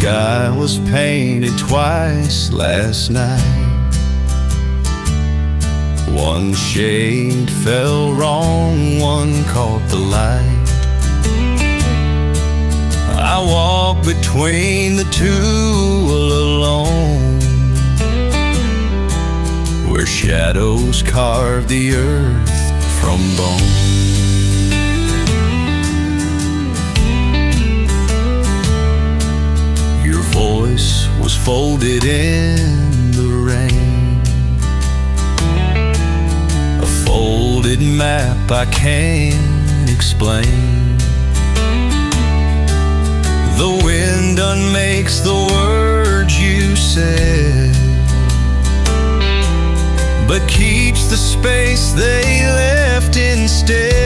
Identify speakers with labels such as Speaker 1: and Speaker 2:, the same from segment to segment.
Speaker 1: sky was painted twice last night. One shade fell wrong, one caught the light. I walk between the two all alone, where shadows carve the earth from bone. Your voice was folded in the rain, a folded map I can't explain. The wind unmakes the words you said, but keeps the space they left instead.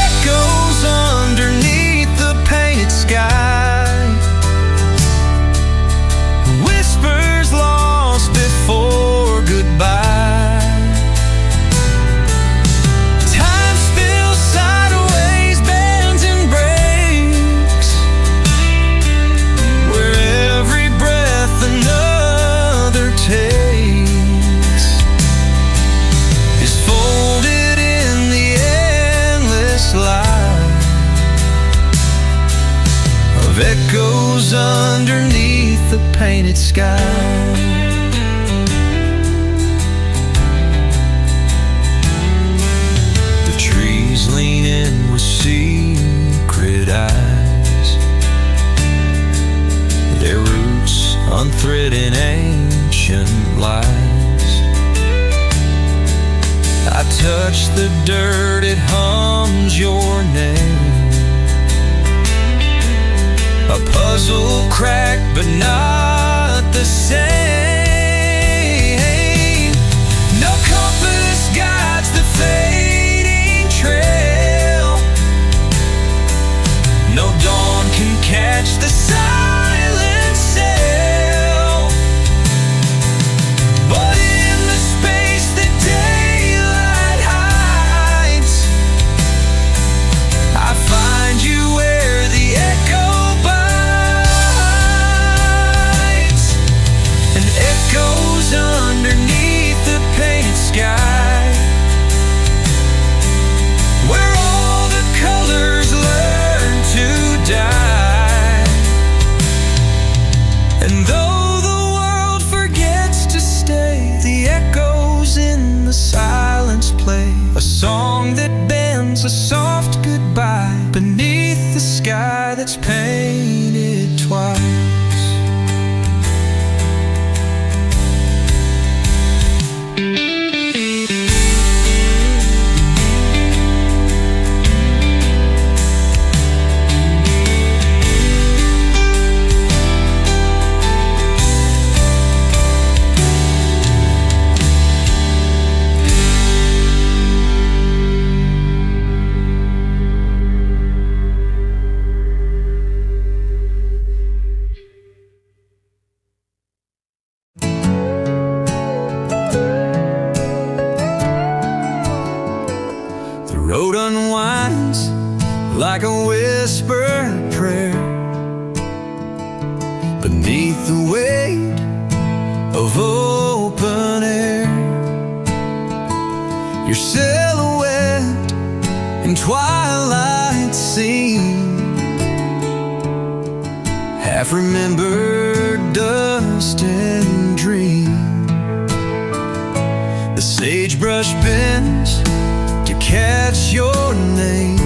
Speaker 1: Echoes underneath the painted sky, whispers lost before goodbye. Time spills sideways, bends and breaks, where every breath another takes is folded in the endless light of echoes underneath the painted sky. The trees lean in with secret eyes, their roots unthreading ancient lies. I touch the dirt, it hums your name, a puzzle cracked but not the same. No compass guides the fading trail, no dawn can catch the silent sail. But in the space that daylight hides, I find you where the echo bites, and echoes underneath the painted sky, where all the colors learn to die. And though the world forgets to stay, the echoes in the silence play a song that bends a soft goodbye beneath the sky that's painted twice. The road unwinds like a whispered prayer beneath the weight of open air. Your silhouette in twilight scene, half remembered dust and dream. The sagebrush bends to catch your name,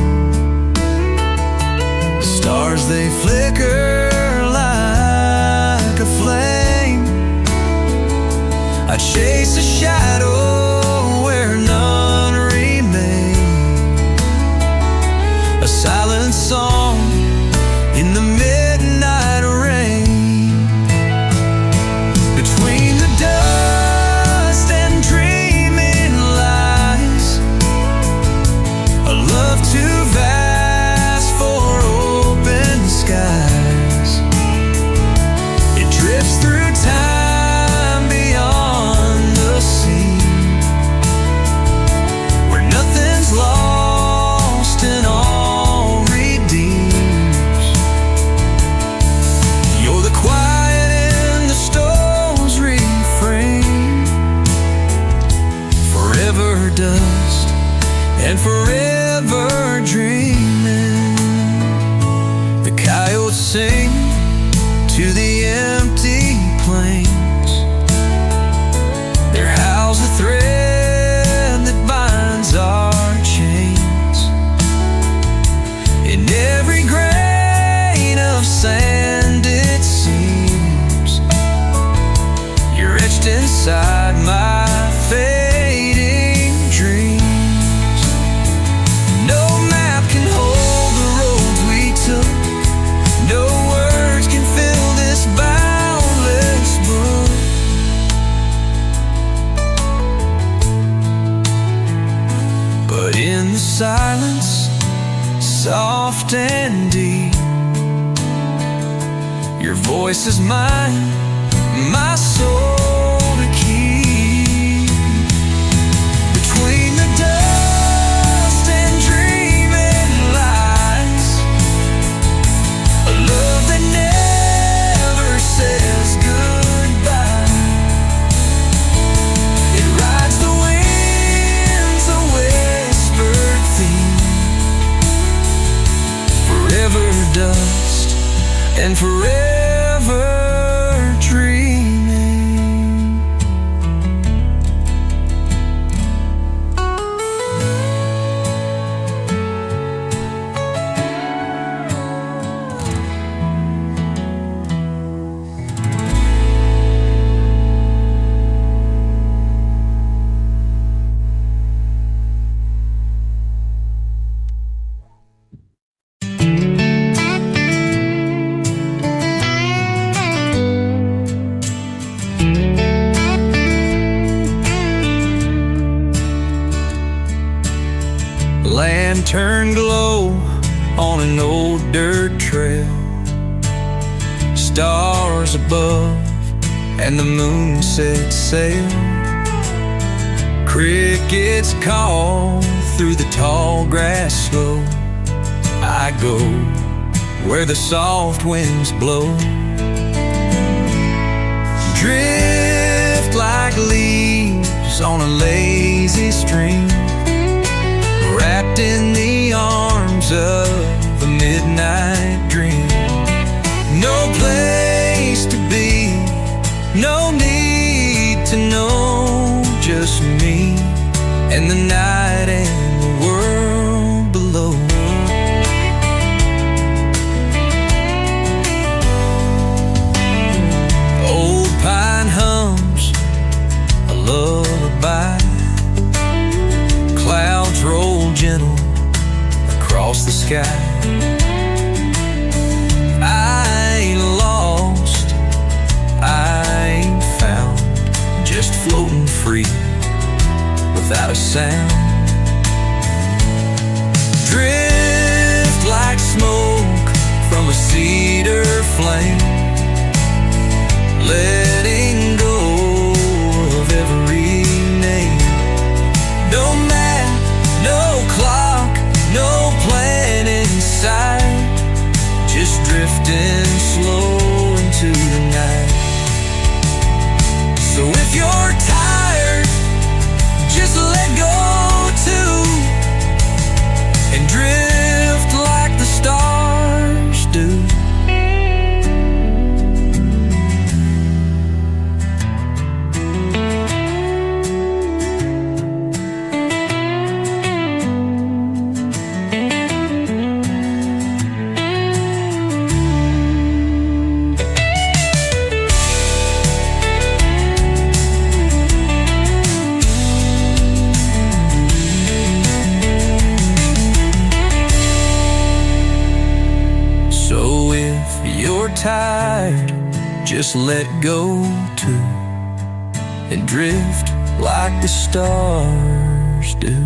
Speaker 1: stars they flicker like a flame. I chase a shadow where none remain, a silent song in the midnight rain. Between the dust and dreaming lies, a love too vast for open skies. It drifts through time beyond the sea, dust and forever dreaming. The coyotes sing to the empty plains. Their howl's a thread that binds our chains. In every grain of sand it seems you're etched inside my fading dreams. No map can hold the roads we took. No words can fill this boundless book. But in the silence, soft and deep, your voice is mine, my soul to keep. Between the dust and dreaming lies, a love that never says goodbye. It rides the winds, a whispered theme, forever dust and forever dreaming. Lantern glow on an old dirt trail, stars above and the moon set sail. Crickets call through the tall grass slow. I go where the soft winds blow. Drift like leaves on a lazy stream, wrapped in the arms of a midnight dream. No place to be, no need to know, just me and the night and the world below. Old pine hums a lullaby, clouds roll gentle across the sky. I ain't lost, I ain't found, just floating free without a sound. Drift like smoke from a cedar flame, letting go of every name. No map, no clock, no plan in sight, just drifting slow into the night. So if you're tired, just let go too, and drift like the stars do. Tired, just let go too, and drift like the stars do.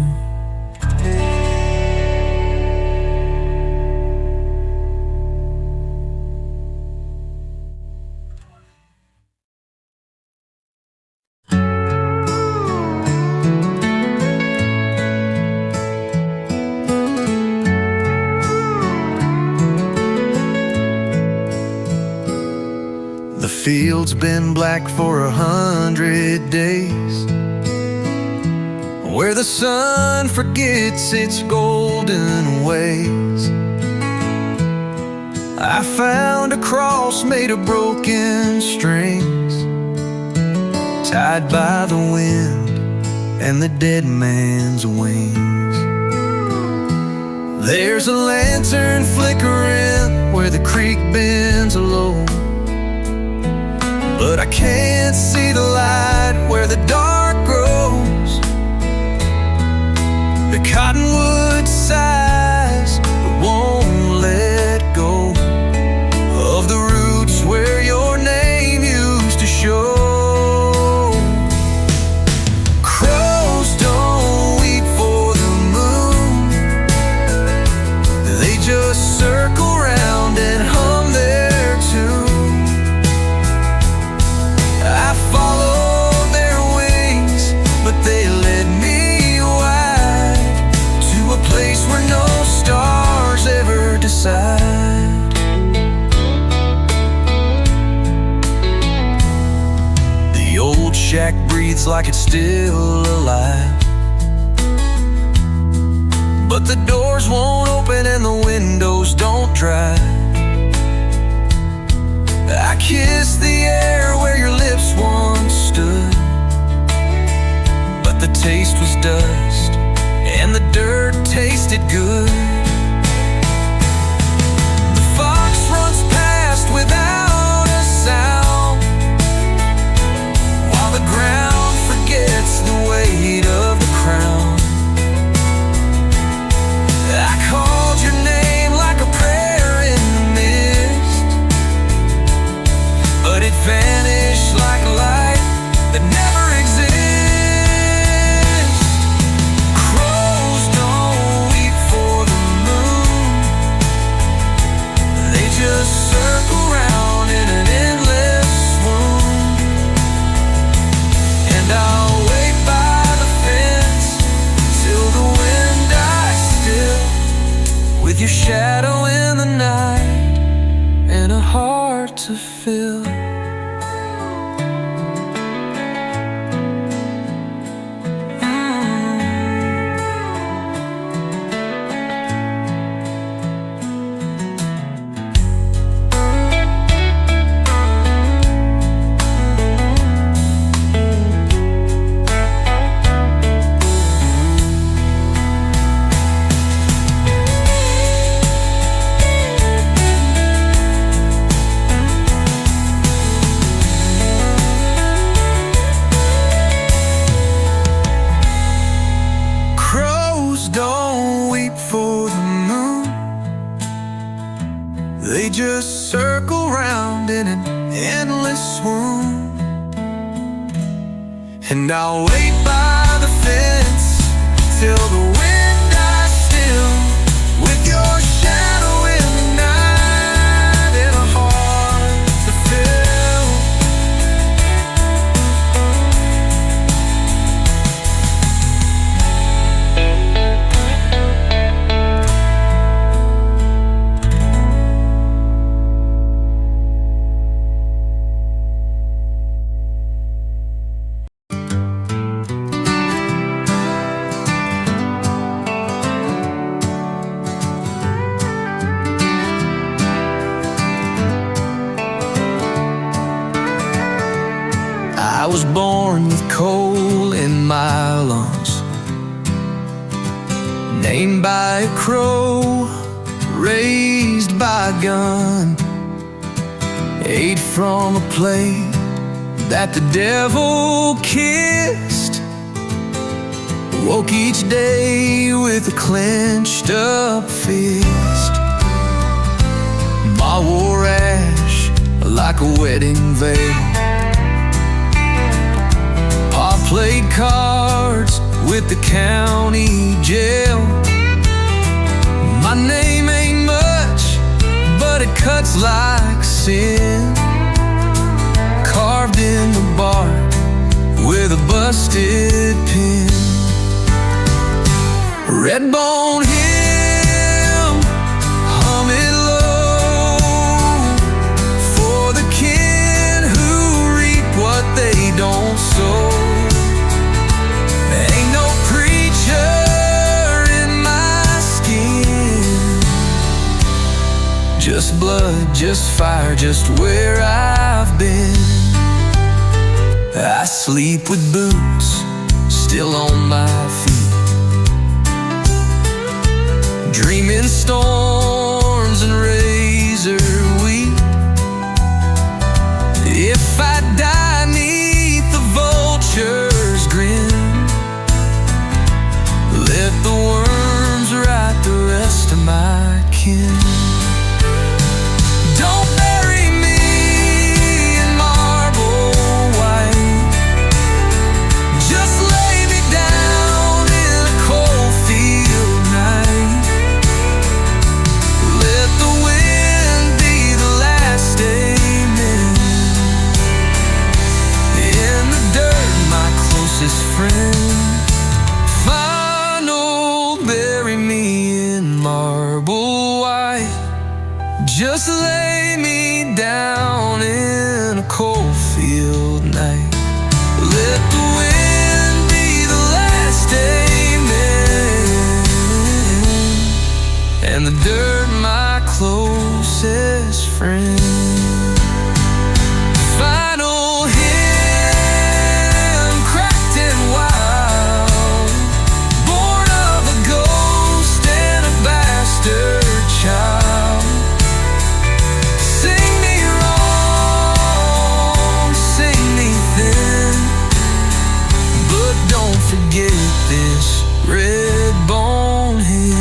Speaker 2: The field's been black for 100 days,
Speaker 1: where the sun forgets its golden ways. I found a cross made of broken strings, tied by the wind and the dead man's wings. There's a lantern flickering where the creek bends low, but I can't see the light where the dark grows. The cottonwood sighs but won't let go of the roots where your name used to show. Crows don't weep for the moon, they just circle round and hum their tune. I followed their wings, but they led me wide to a place where no stars ever decide. The old shack breathes like it's still alive, but the doors won't open and the windows don't dry. I kiss the air where your lips once stood, but the taste was dust and the dirt tasted good. The fox runs past without a sound, while the ground forgets the weight of the crown. I called your name like a prayer in the mist, but it vanished like light that never exists. Crows don't weep for the moon, they just circle round in an endless swoon. And I'll wait by the fence till the wind dies still, with your shadow in the night and a heart to fill. Don't weep for the moon, they just circle round in an endless swoon. And I'll wait by the fence till the wind dies still, with your shadow in the night and a heart to fill. I was born with coal in my lungs, named by a crow, raised by a gun, ate from a plate that the devil kissed, woke each day with a clenched up fist. Ma wore ash like a wedding veil, Pa played cards with the county jail. My name ain't much, but it cuts like sin, carved in the bark with a busted pin. Redbone hymn, hum it low, for the kin who reap what they don't sow. Ain't no priest blood, just fire, just where I've been. I sleep with boots still on my feet, dreaming storms and razor wheat. If I die neath the vulture's grin, let the worms write the rest of my kin. Don't bury me in marble white, just lay me down in a cold field night. Let the wind be the last amen. In the dirt, my closest friend. Bury me in marble white, just lay me down in a cold field night. Let the wind be the last amen, and the dirt my closest friend. Final hymn, cracked and wild, born of a ghost and a bastard child. Sing me wrong, sing me thin, but don't forget this red bone hymn.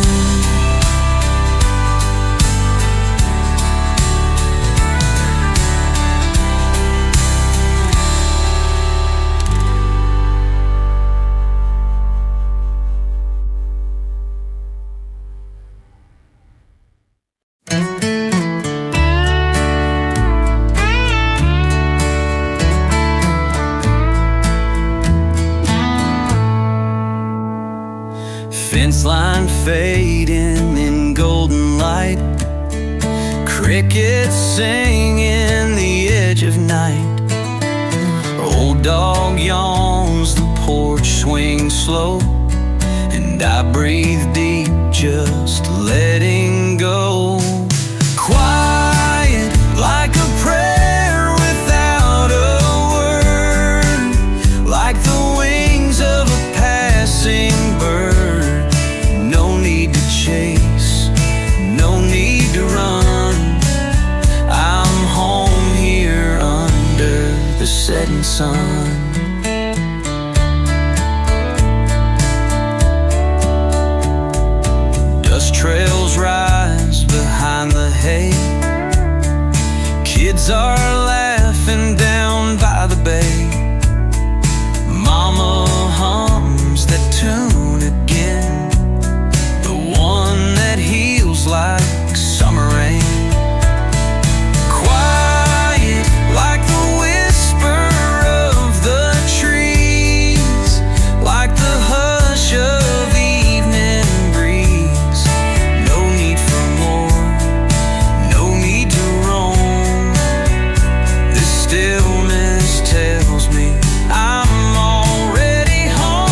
Speaker 2: Fence line fading in golden light, crickets singing the edge of night. Old dog yawns, the porch swings slow, and I breathe deep, just letting go. Quiet like a prayer without a word, like the wings of a passing bird. No need to chase, no need to run. I'm home here under the setting sun. Dust trails rise behind the hay, kids are laughing down by the bay. Mama hums that tune again, the one that heals like summer rain. Quiet like the whisper of the trees, like the hush of evening breeze. No need for more, no need to roam. This stillness tells me I'm already home.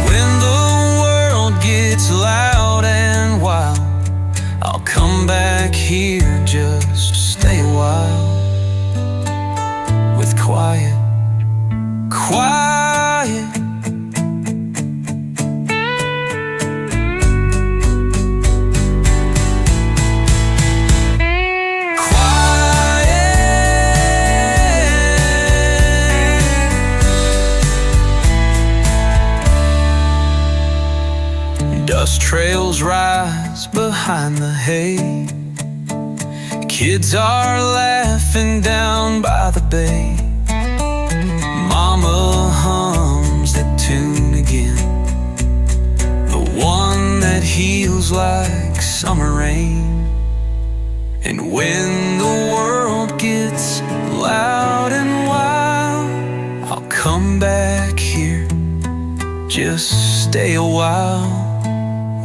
Speaker 2: When the world gets loud and wild, I'll come back here, just stay a while with quiet, quiet. Dust trails rise behind the hay, kids are laughing down by the bay. Mama hums that tune again, the one that heals like summer rain. And when the world gets loud and wild, I'll come back here, just stay a while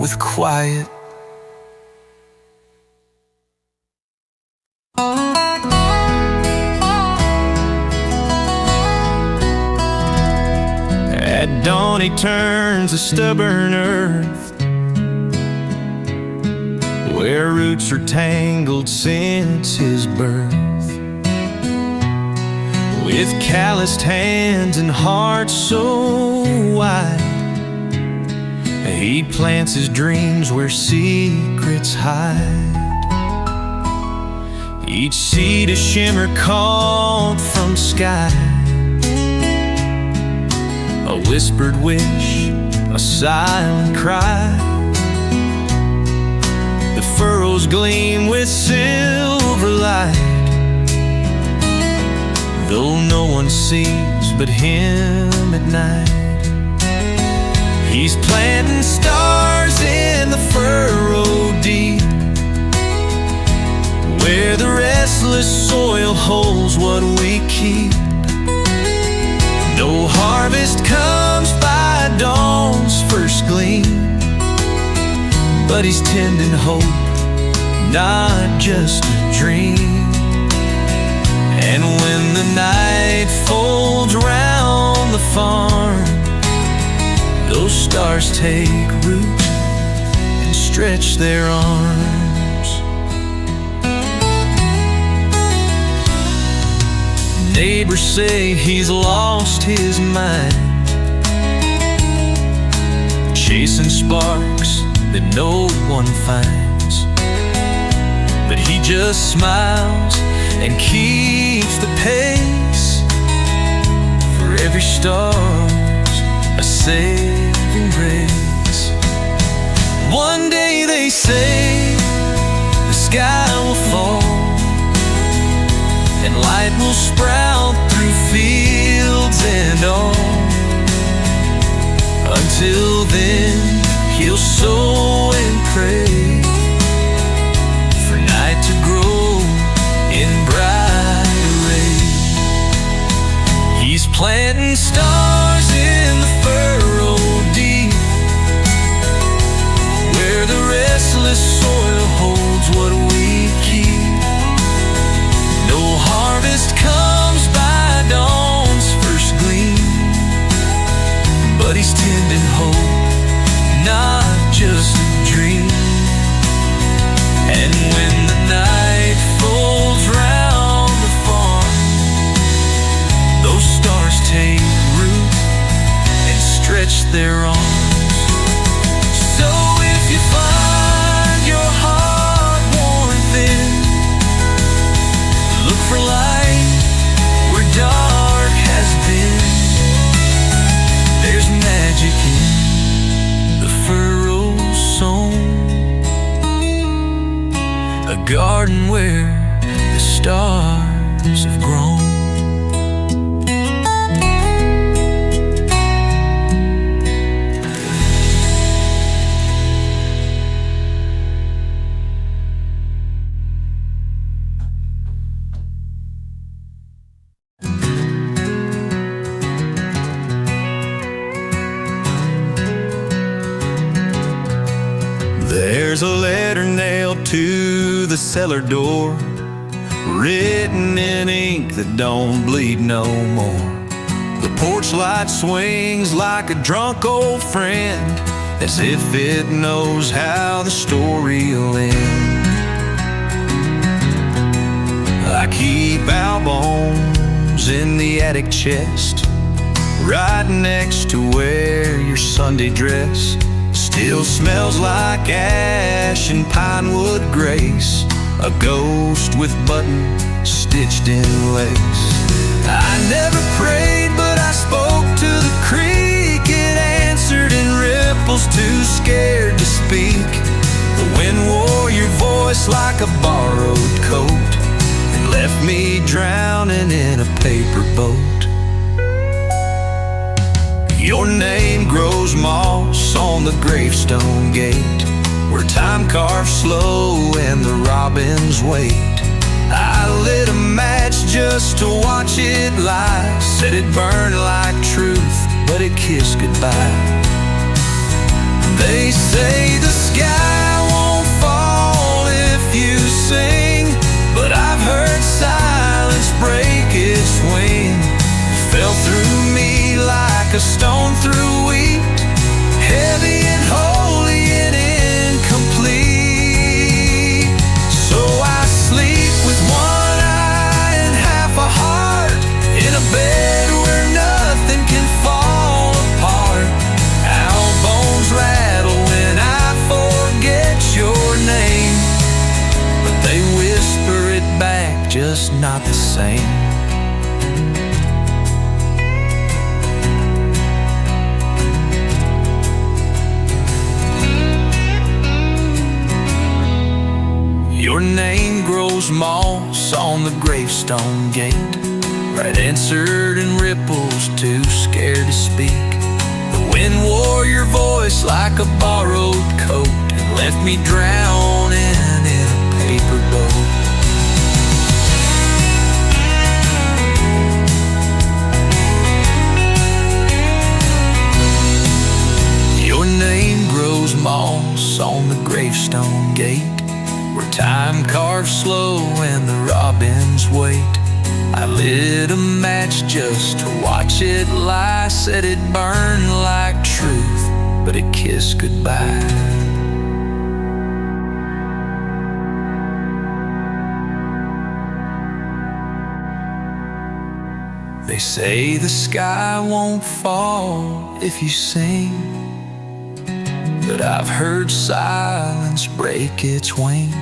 Speaker 2: with quiet.
Speaker 3: At dawn
Speaker 1: dawn he turns the stubborn earth, where roots are tangled since his birth. With calloused hands and heart so wide, he plants his dreams where secrets hide. Each seed a shimmer caught from sky, a whispered wish, a silent cry. The furrows gleam with silver light, though no one sees but him at night. He's planting stars in the furrow deep, where the restless soil holds what we keep. No harvest comes by dawn's first gleam, but he's tending hope, not just a dream. And when the night folds round the farm, those stars take root and stretch their arms. Neighbors say he's lost his mind, chasing sparks that no one finds. But he just smiles and keeps the pace, for every star's a saving grace. One day they say the sky will fall, and light will sprout through fields and all. Until then, he'll sow and pray for night to grow in bright array. He's planting stars in the furrow deep, where the restless soil holds what we keep. No harvest comes by dawn's first gleam, but he's tending hope, not just a dream. And when the night folds round the farm, those stars take root and stretch their arms. So if you find your heart worn thin, look for light where dark has been. There's magic in the furrow sown, a garden where the stars have grown. There's a letter nailed to the cellar door, written in ink that don't bleed no more. The porch light swings like a drunk old friend, as if it knows how the story'll end. I keep albums in the attic chest, right next to where your Sunday dress still smells like ash and pine wood grace, a ghost with buttons stitched in lace. I never prayed, but I spoke to the creek. It answered in ripples, too scared to speak. The wind wore your voice like a borrowed coat and left me drowning in a paper boat. Your name grows moss on the gravestone gate, where time carves slow and the robins wait. I lit a match just to watch it lie, said it burned like truth, but it kissed goodbye. They say the sky won't fall if you sing, but I've heard silence break its wing. Fell through me like a stone through wheat,
Speaker 2: just not the same. Your name grows moss on the gravestone gate, right answered in ripples, too scared to speak. The wind wore your voice like a borrowed coat and left me drowning in a paper boat. Your name grows moss on the gravestone gate, where time carves slow and the robins wait. I lit a match just to watch it lie, said it burned like truth, but it kissed goodbye. They say the sky won't fall if you sing, but I've heard silence break its wing.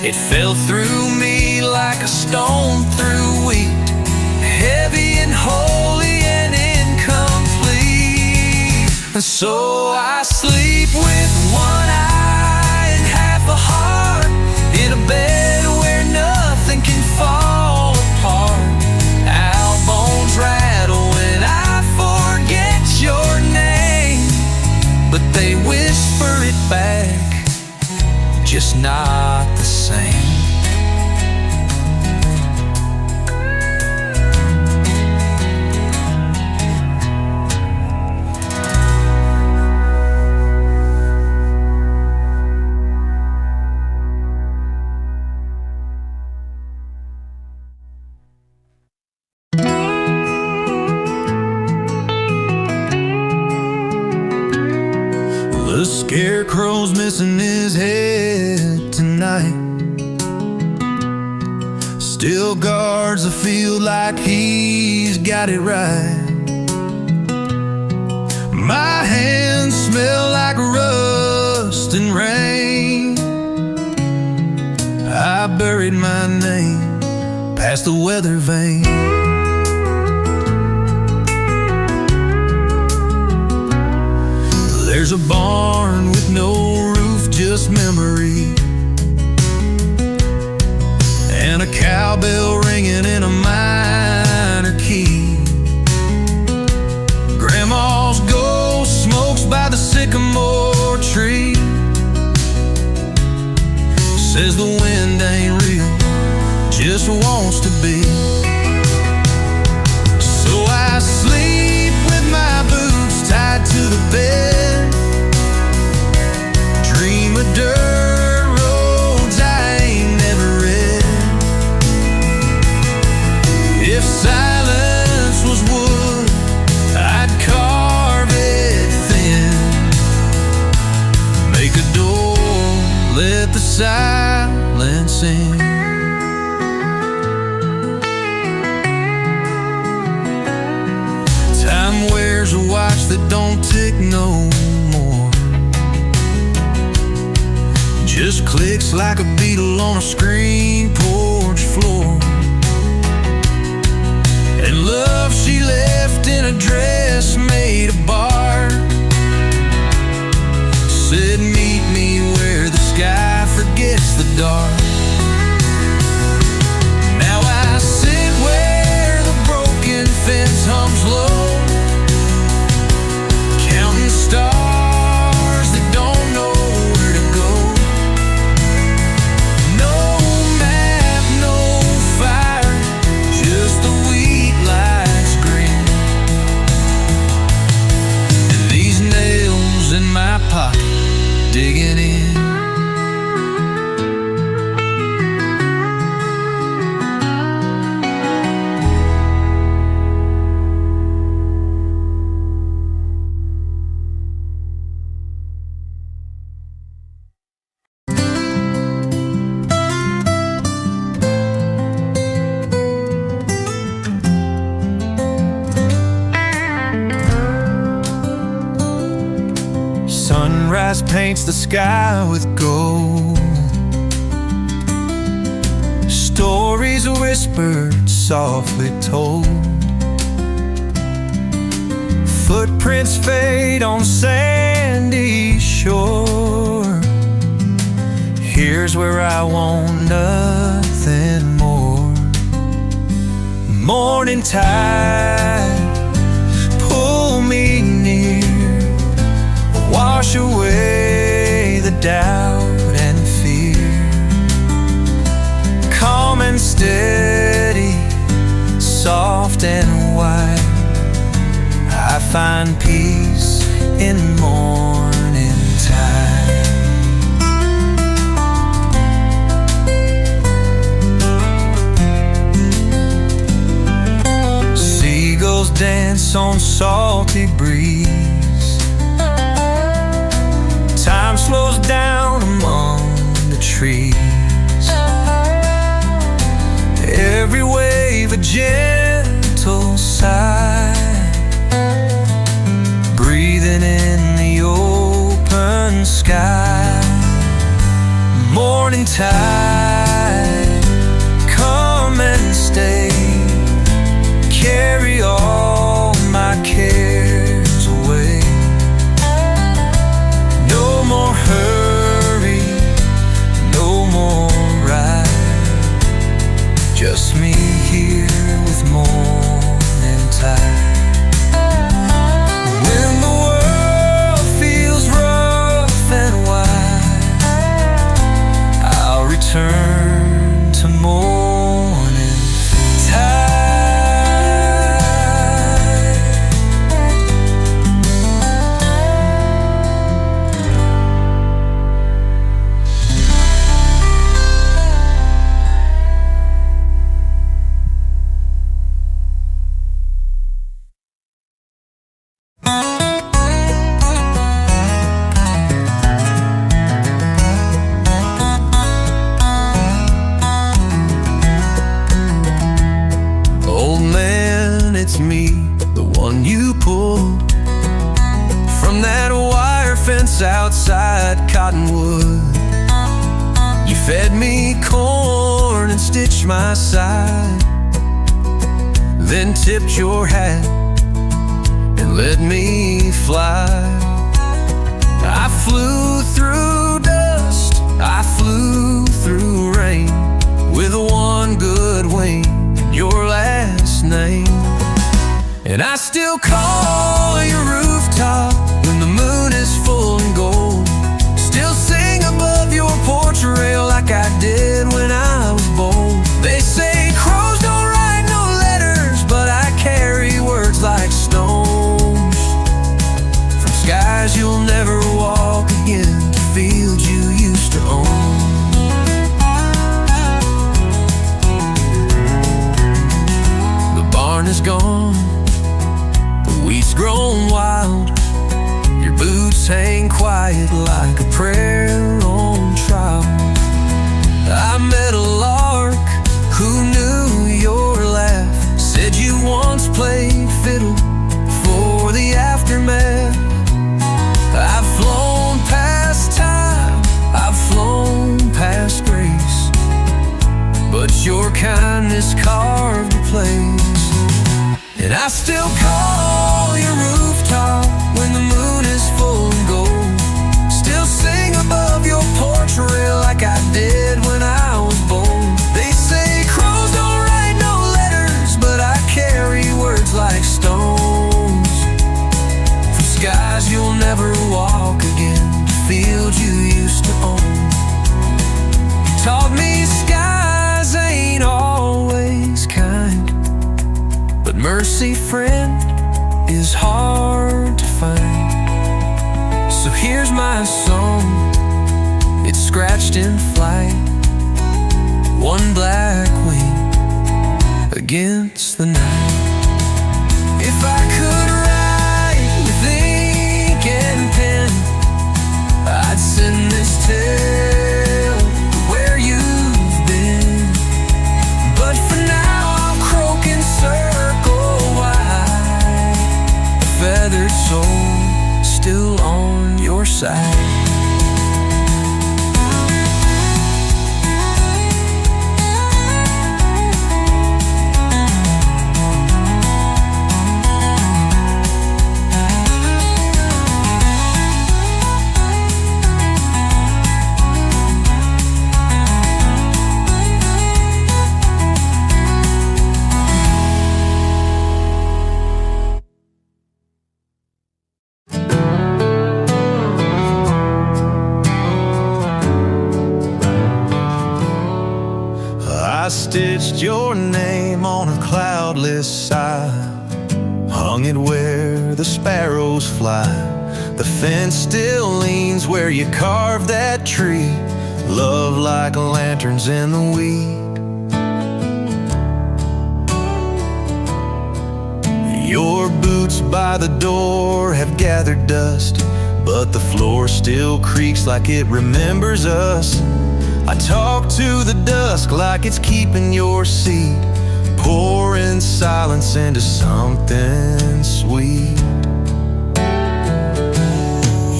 Speaker 2: It fell through me like a stone through wheat, heavy and holy and incomplete. And so I sleep with one eye and half a heart, in a bed where nothing can fall apart. Our bones rattle when I forget your name, but they whisper it back, just not the same. The scarecrow's missing his head tonight, still guards the field like he's got it right. My hands smell like rust and rain. I buried my name past the weather vane. There's a barn with no roof, just memory, and a cowbell ringing in a minor key. Grandma's ghost smokes by the sycamore tree, says the wind ain't real, just wants to be. So I sleep with my boots tied to the bed, dream of dirt roads I ain't never read. If silence was wood, I'd carve it thin, make a door, let the silence in. Time wears a watch that don't tick no more, just clicks like a beetle on a screen porch floor. And love she left in a dress made of bark, said meet me where the sky forgets the dark. Now I sit where the broken fence hums low, counting stars that don't know where to go. No map, no fire, just the wheat lights green, and these nails in my pocket digging in. Sunrise paints the sky with gold,
Speaker 1: stories whispered, softly told. Footprints fade on sandy shore. Here's where I want nothing more. Morning tide, pull me near, wash away the doubt and fear. Calm and steady, soft and wide, I find peace in morning tide. Seagulls dance on salty breeze. Time slows down among the trees. Every wave a gentle sigh, breathing in the open sky. Morning tide, come and stay, carry all my cares away. No more hurry, no more ride, just me here with morning tide. When the world feels rough and wide, I'll return to morning tide. Old man, it's me, the one you pulled from that wire fence outside Cottonwood. You fed me corn and stitched my side, then tipped your hat and let me fly. I flew through dust, I flew through rain, with one good wing, your last name. And I still call your rooftop when the moon is full and gold. Still sing above your porch rail like I did when I was bold. They say crows don't write no letters, but I carry words like stones, from skies you'll never walk again, to fields you used to own. Barn is gone, the wheat's grown wild, your boots hang quiet like a prayer on trial. I met a lark who knew your laugh, said you once played fiddle for the aftermath. I've flown past time, I've flown past grace, but your kindness carved a place. And I still call your rooftop when the moon is full and gold. Still sing above your porch rail like I did when I was bold. They say crows don't write no letters, but I carry words like stones, from skies you'll never walk again, to fields you used to own. You taught me skies ain't always kind, but mercy, friend, is hard to find. So here's my song, it's scratched in flight, one black wing against the night. If I could write with ink and pen, I'd send this tale to where you've been. But for now I'll croak and circle wide, a feathered soul still on your side. etched your name on a cloudless side, hung it where the sparrows fly. The fence still leans where you carved that tree. Love like lanterns in the weed. Your boots by the door have gathered dust, but the floor still creaks like it remembers us. I talk to the dusk like it's keeping your seat, pouring silence into something sweet.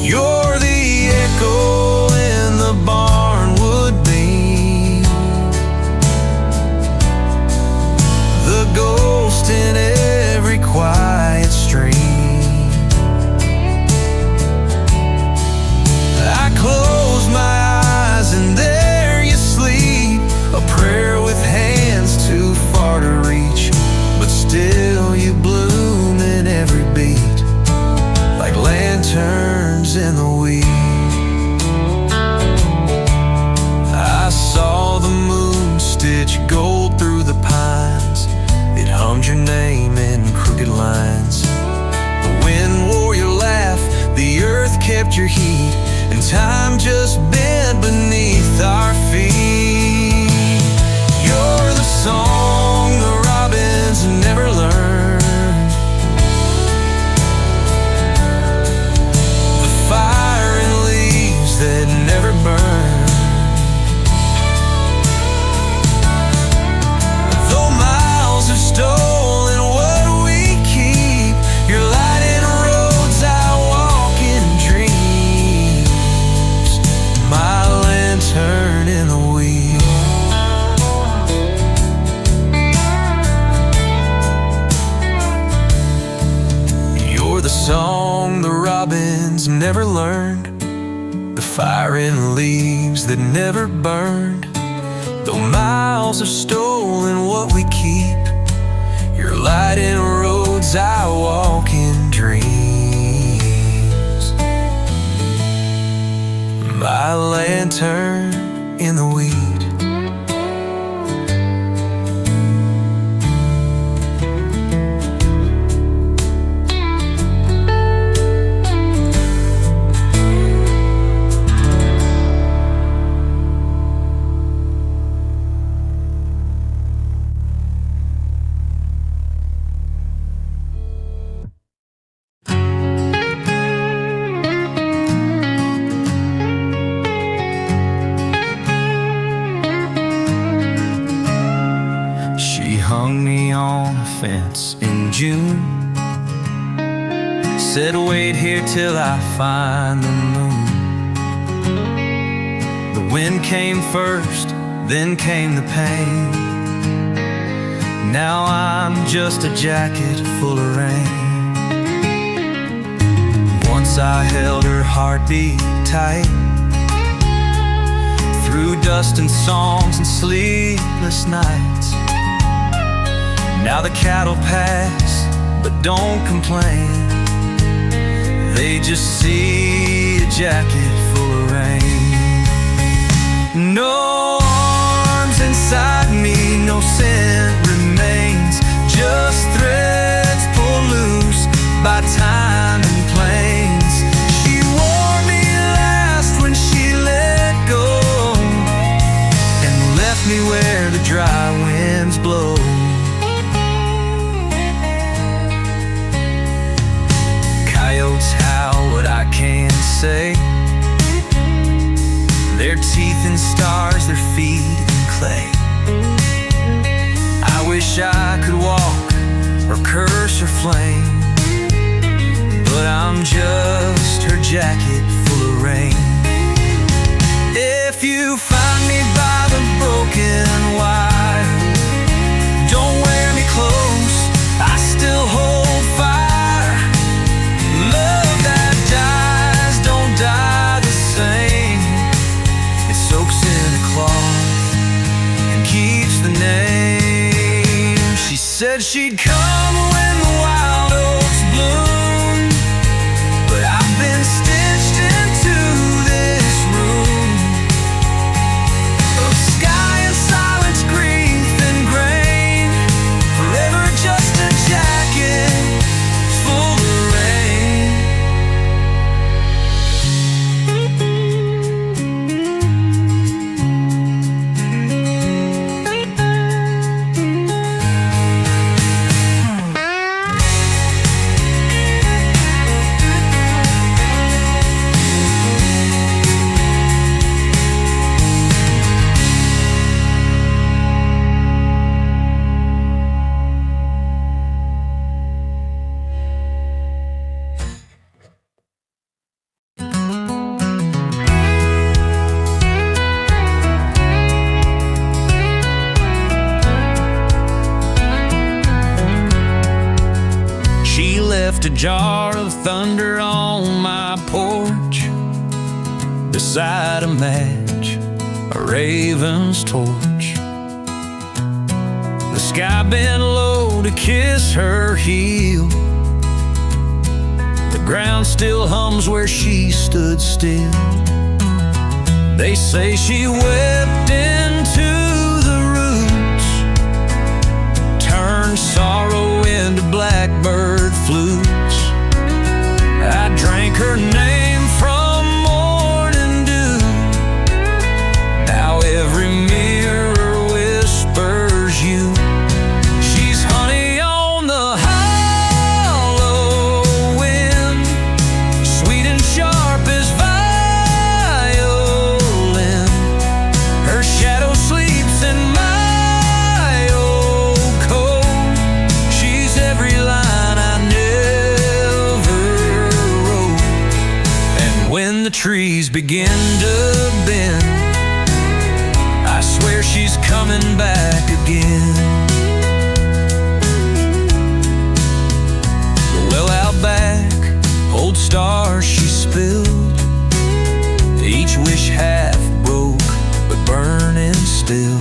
Speaker 1: You're the echo in the barnwood beam, the ghost in every quiet stream. I close my eyes and there you sleep, a prayer with hands too far to reach, but still you bloom in every beat, like lanterns in the weed. I saw the moon stitch gold through the pines. It hummed your name in crooked lines. The wind wore your laugh, the earth kept your heat, and time just bent beneath our feet. You're the song the robins never learned, the fire in leaves that never burn. Though miles have stolen what we keep, your light in roads I walk in dreams, my lantern in the weed. You're the song the robins never learned, the fire in leaves that never burned. Though miles have stolen what we keep, your light in roads I walk in dreams, my lantern in the weed. Hung me on a fence in June, said wait here till I find the moon. The wind came first, then came the pain. Now I'm just a jacket full of rain. Once I held her heartbeat tight, through dust and songs and sleepless nights. Now the cattle pass, but don't complain. They just see a jacket full of rain. No arms inside me, no scent remains, just threads pulled loose by time and plains. She wore me last when she let go, and left me where the dry winds blow. Coyotes howl, what I can't say, their teeth in stars, their feet in clay. I wish I could walk or curse or flame, but I'm just her jacket full of rain. If you find me by the broken wire, don't wear me close, I still hold fire. Love that dies don't die the same. It soaks in a cloth and keeps the name. She said she'd come when the wild oats bloom, but I've been stitched into this room of sky and silence, grief and grain.
Speaker 2: left a jar of thunder on my porch, beside a match, a raven's torch. The sky bent low to kiss her heel. The ground still hums where she stood still. They say she wept into the roots, turned sorrow into blackbird flutes. I drank her name from morning dew. Now every mirror whispers you. She's honey on the hollow wind, sweet and sharp as violin. Her shadow sleeps in my old coat. She's every line I never wrote. And when the trees begin to bend, I swear she's coming back again. Well, out back, old stars she spilled, each wish half broke but burning still.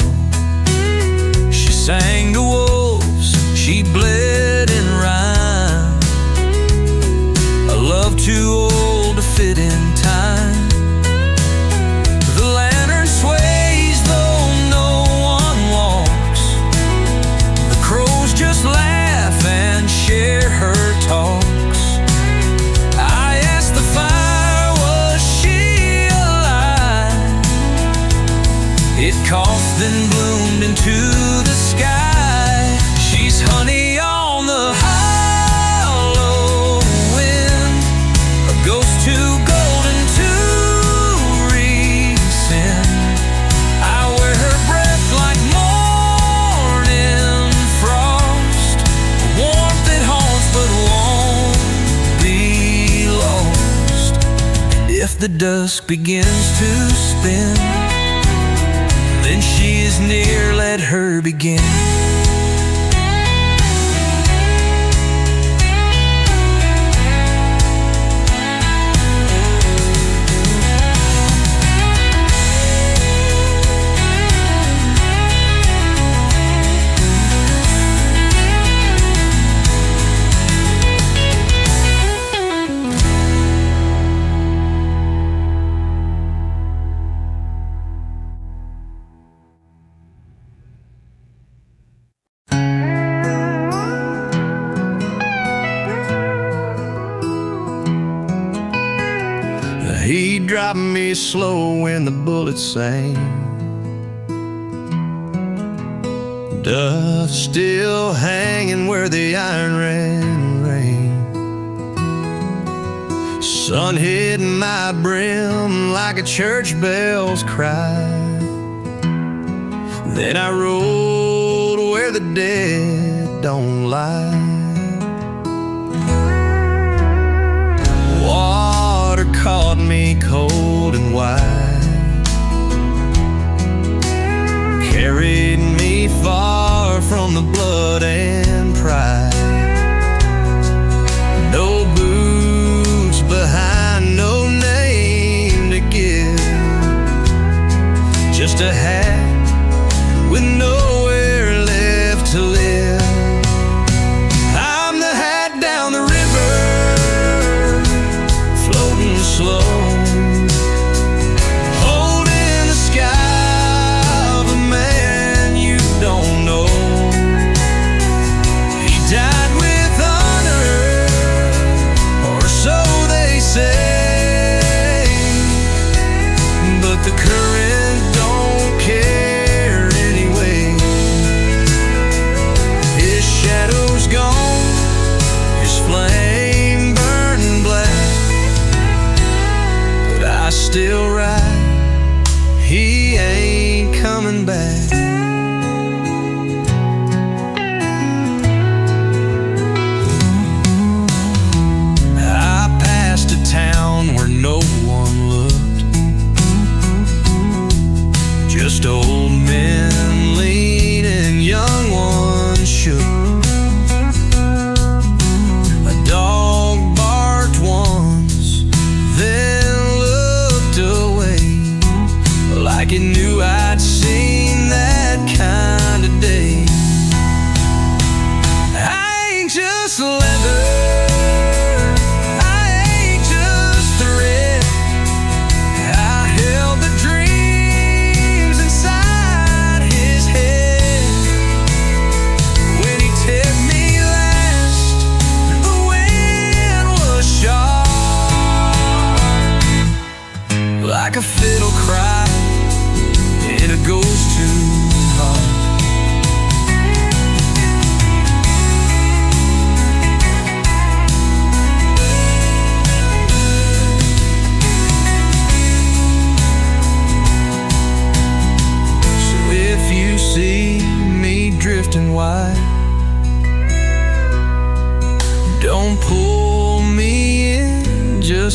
Speaker 2: She sang to wolves, she bled in rhyme, a love too old to fit in time. The lantern sways though no one walks. The crows just laugh and share her talks. I asked the fire, was she alive? It coughed and bloomed into the sky. She's honey on the hollow wind, a ghost too golden to rescind. I wear her breath like morning frost, a warmth that haunts but won't be lost. And if the dusk begins to spin, then she is near, let her begin. He dropped me slow when the bullets sang. Dust still hanging where the iron rain. Sun hit my brim like a church bell's cry. Then I rolled where the dead don't lie. Water caught me cold and wide, carried me far from the blood and pride. No boots behind, no name to give, just a hat with nowhere left to live. I'm the hat down the river, floating slow, holding the sky of a man you don't know. He died with honor, or so they say, but the current don't care anyway.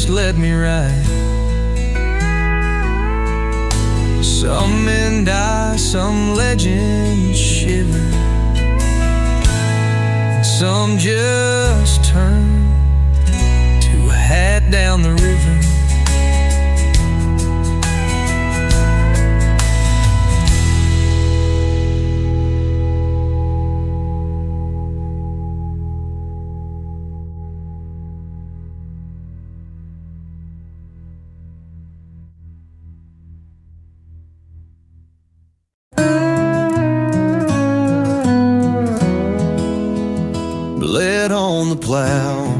Speaker 1: just let me ride. Some men die, some legends shiver, some just turn to head down the river.
Speaker 2: Bled on the plow,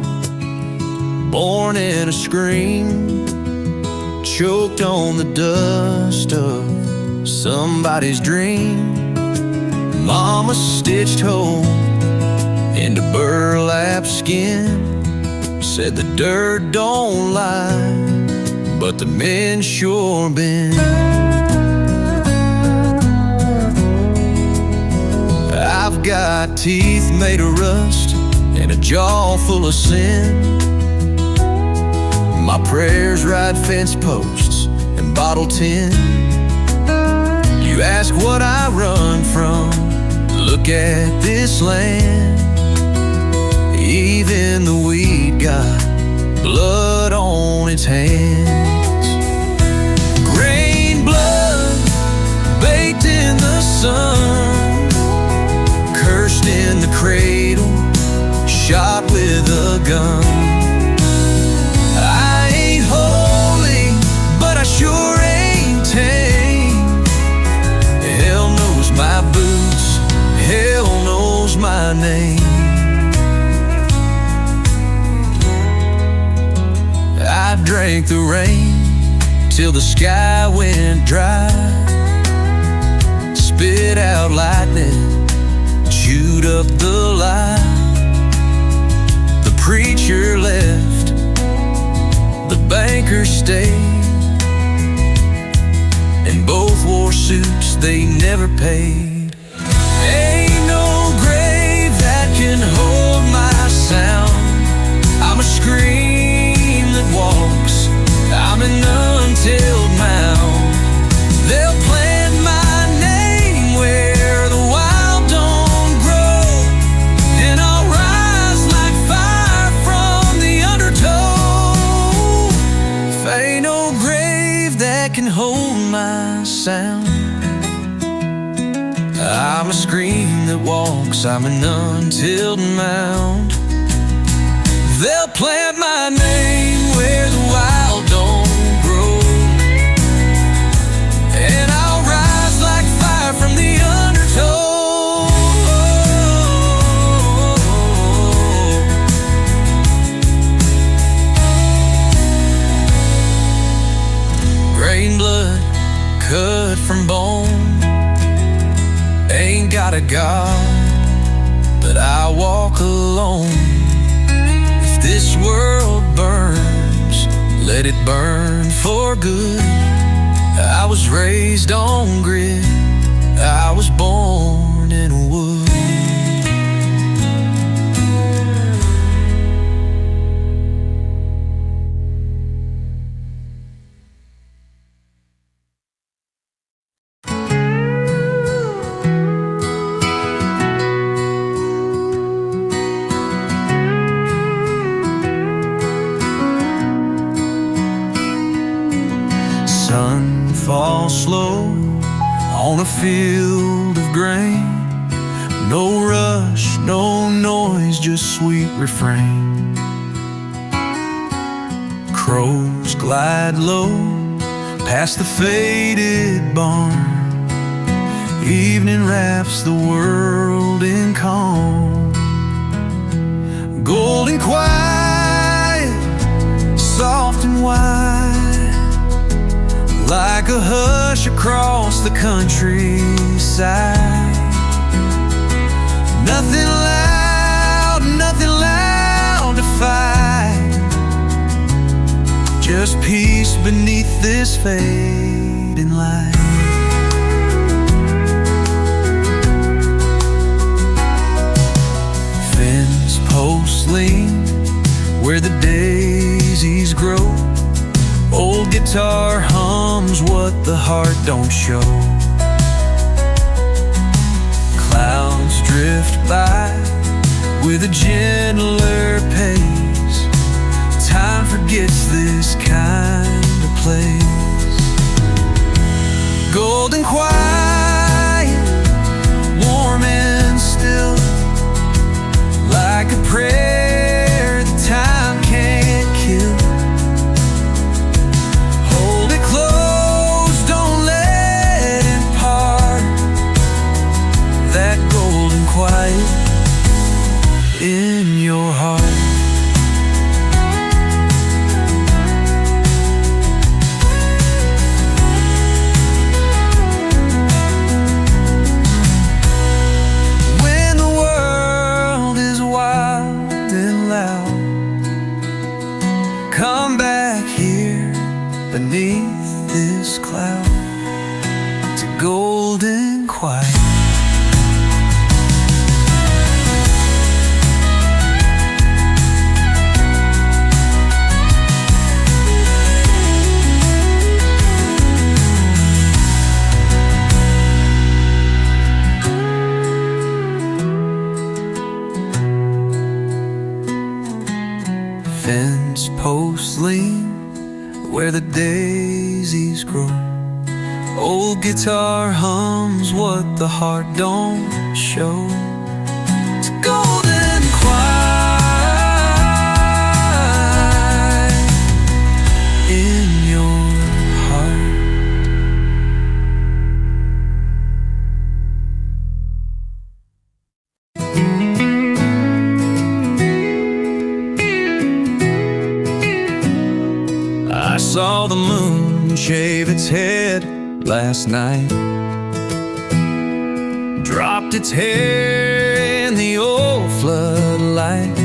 Speaker 2: born in a scream, choked on the dust of somebody's dream. Mama stitched hole into burlap skin, said the dirt don't lie, but the men sure been. I've got teeth made of rust and a jaw full of sin. My prayers ride fence posts and bottle tin. You ask what I run from, look at this land. Even the weed got blood on its hands. Grain blood baked in the sun, cursed in the cradle, shot with a gun. I ain't holy, but I sure ain't tame. Hell knows my boots, hell knows my name. I drank the rain till the sky went dry, spit out lightning, chewed up the lie. The preacher left, the banker stayed, and both wore suits they never paid. Ain't no grave that can hold my sound. I'm a scream that walks, I'm an untilled mound. They'll plant my name where the wild don't grow, and I'll rise like fire from the undertow. If ain't no grave that can hold my sound, I'm a scream that walks, I'm an untilled mound. They'll plant my name where the wild don't grow, and I'll rise like fire from the undertow. Grain blood cut from bone, ain't got a God, but I walk alone. If this world burns, let it burn for good. I was raised on grit, I was born in a wood. Sun falls slow on a field of grain. No rush, no noise, just sweet refrain. Crows glide low past the faded barn. Evening wraps the world in calm. Golden quiet, soft and wide, like a hush across the countryside. Nothing loud to fight, just peace beneath this fading light. Fence posts lean where the daisies grow. guitar hums what the heart don't show. Clouds drift by with a gentler pace. Time forgets this kind of place. Golden quiet, warm and still, like a prayer that time can't kill. Hold it close, don't let it part. That golden quiet in your heart. When the world is wild and loud, come back here beneath this cloud to golden quiet. Fence posts lean where the daisies grow. Old guitar hums what the heart don't show. It's golden quiet in your heart. I saw the moon shave its head last night, dropped its hair in the old floodlight.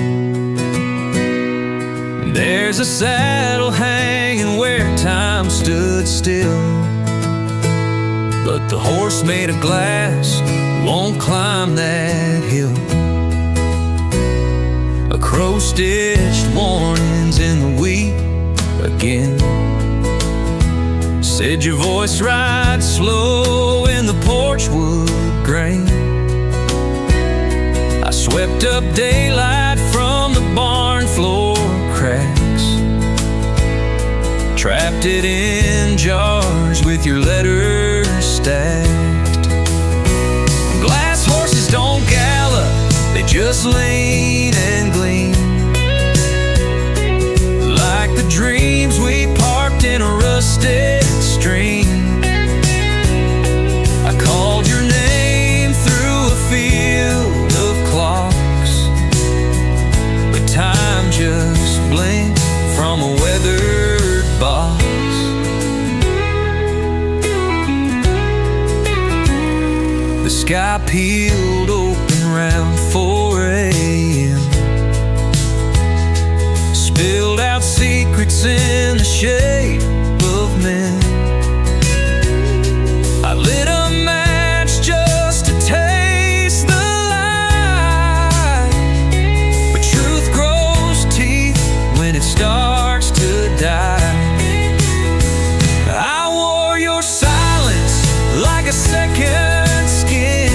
Speaker 2: There's a saddle hanging where time stood still, but the horse made of glass won't climb that hill. A crow-stitched warning's in the wheat again. Said your voice rides slow in the porch wood grain. I swept up daylight from the barn floor cracks, trapped it in jars with your letters stacked. Glass horses don't gallop, they just lean and gleam, like the dreams we parked in a rusted stream. I called your name through a field of clocks, but time just blinked from a weathered box. The sky peeled open round 4 a.m., spilled out secrets in the shape of men. I lit a match just to taste the light, but truth grows teeth when it starts to die. I wore your silence like a second skin,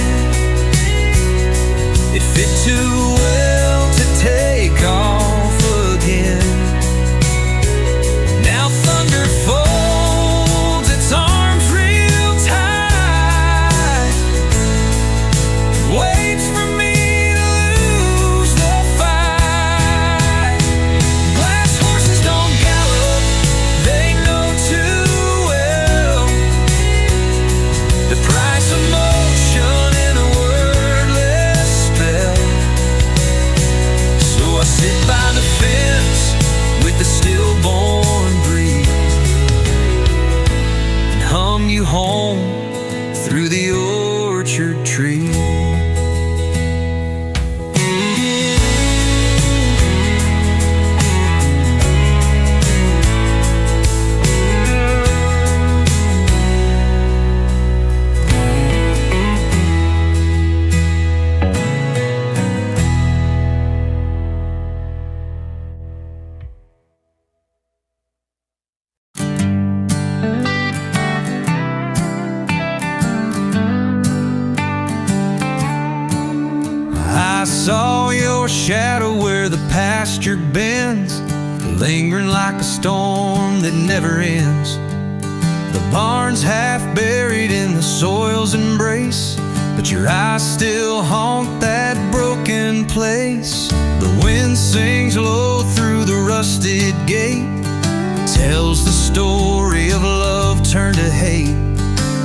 Speaker 1: I saw your shadow where the pasture bends, lingering like a storm that never ends. The barn's half buried in the soil's embrace, but your eyes still haunt that broken place. The wind sings low through the rusted gate, tells the story of love turned to hate.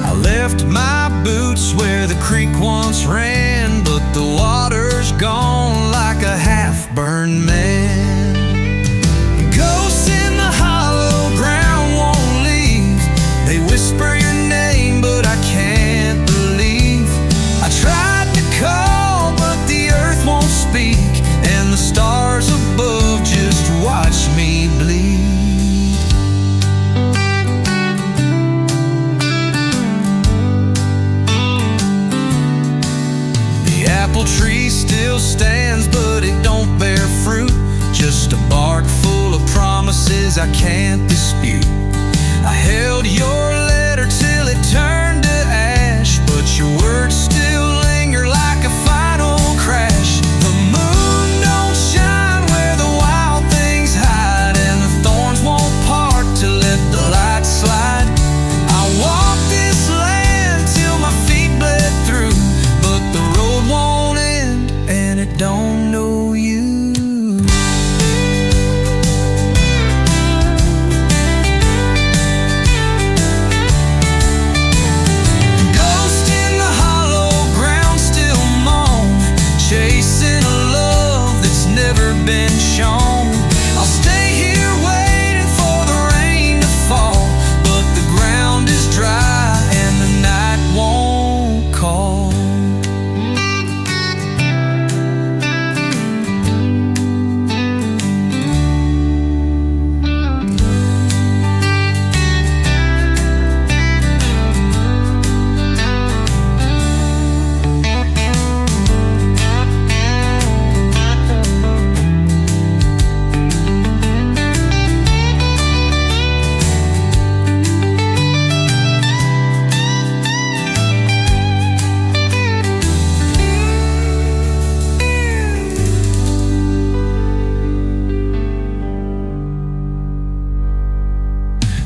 Speaker 1: I left my boots where the creek once ran, but the water's gone like a half-burned man. Ghosts in the hollow ground won't leave. They whisper your name, but I can't believe. I tried to call, but the earth won't speak, and the stars above just watch me bleed. The apple tree still stands, but it don't bear fruit, just a bark full of promises I can't dispute. I held your letter till it turned to ash, but your words still linger like a final crash. The moon don't shine where the wild things hide, and the thorns won't part to let the light slide. I walked this land till my feet bled through, but the road won't end, and it don't know you. Been shown. I'll stay here waiting for the rain to fall, but the ground is dry and the night won't call.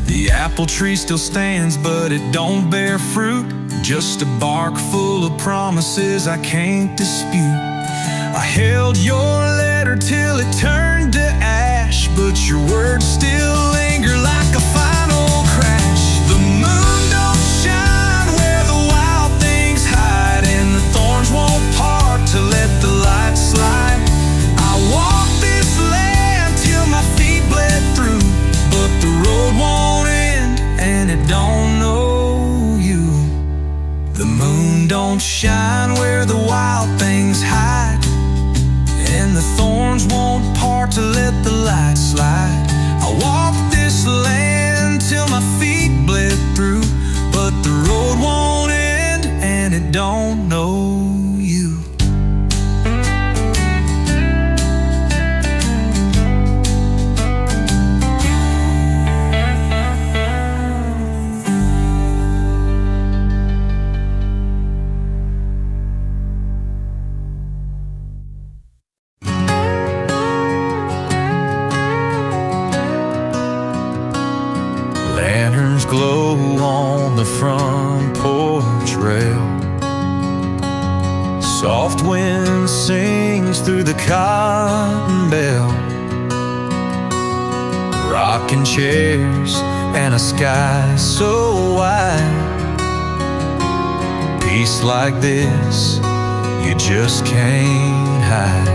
Speaker 1: The apple tree still stands, but it don't bear fruit, just a bark full of promises I can't dispute. I held your letter till it turned to ash, but your words still linger like a final crash. The moon don't shine where the wild things hide, and the thorns won't part to let the light slide. I walked this land till my feet bled through, but the road won't end, and it don't know you. The moon don't shine where the wild things hide, and the thorns won't part to let the light slide. I walked this land till my feet bled through, but the road won't end, and it don't know you. Lanterns glow on the front porch rail. Soft wind sings through the cotton bell. Rocking chairs and a sky so wide. Peace like this, you just can't hide.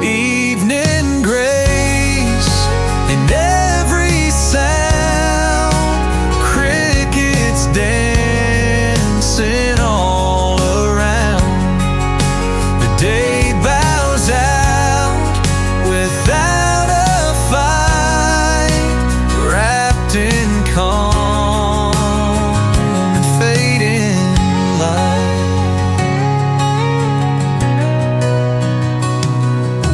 Speaker 1: Evening grace and every sound, crickets dancing all around. The day bows out without a fight, wrapped in calm and fading light.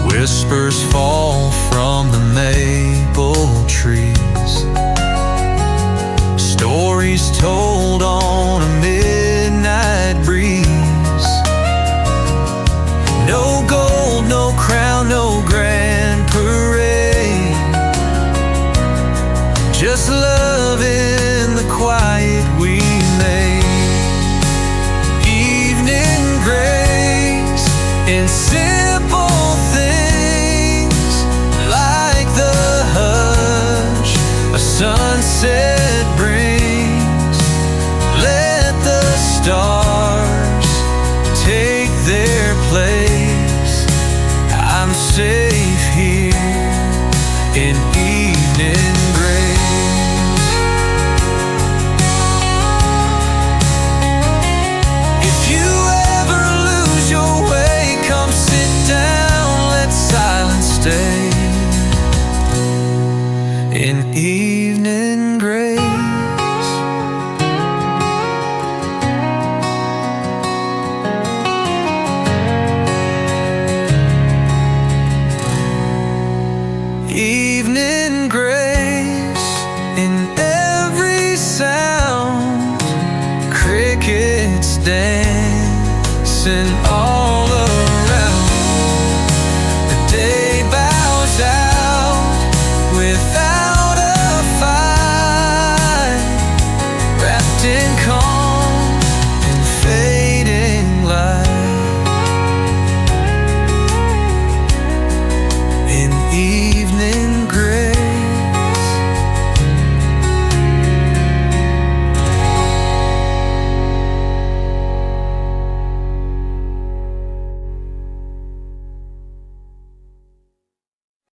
Speaker 1: Whispers fall from the maple trees, stories told on a midnight breeze. and sing